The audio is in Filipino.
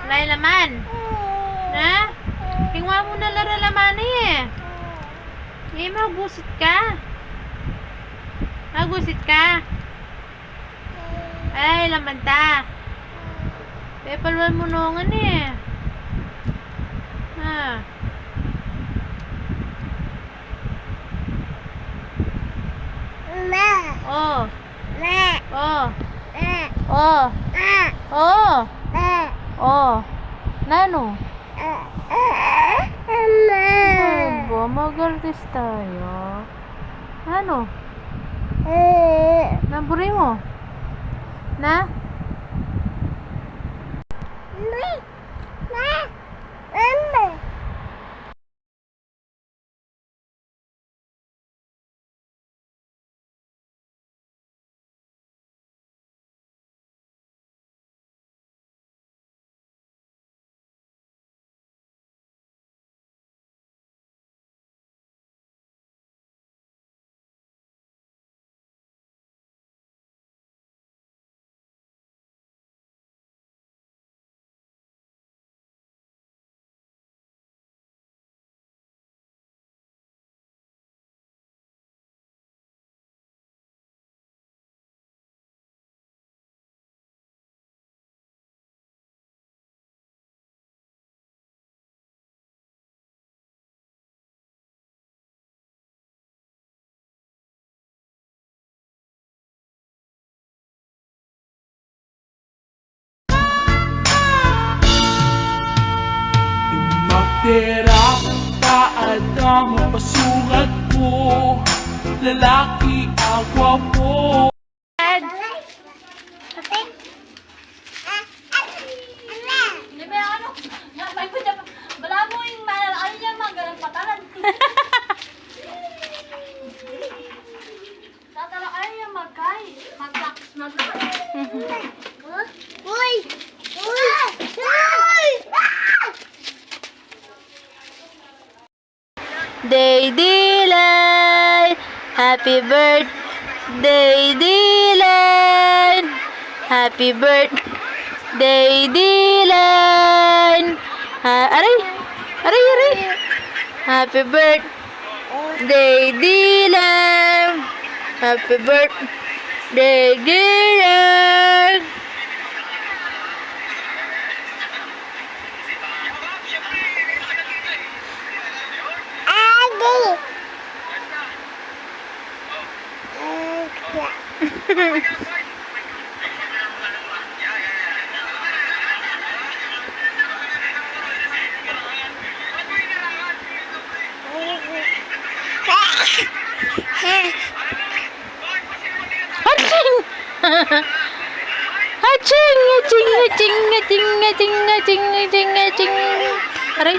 May laman. Na? Tingwa mo na laro laman eh. Hindi magusit ka. Magusit ka. Ay, laman ta. Pepalwan mo nungan eh. Ha. Oh. Oh. Oh. Oh. Oh. Nano? Ba, mag-artist tayo. Ano? Naburi mo? Na? Pera ka at ang mapasukat ko. Lalaki ang gwapo. Day Dylan, happy birthday Dylan, happy birthday Dylan. Aray, aray, aray. Happy birthday Dylan, happy birthday Dylan. Aching! Aching! Aching! Aching! Aching! Aching! Aching! Aching! Aching! Aray!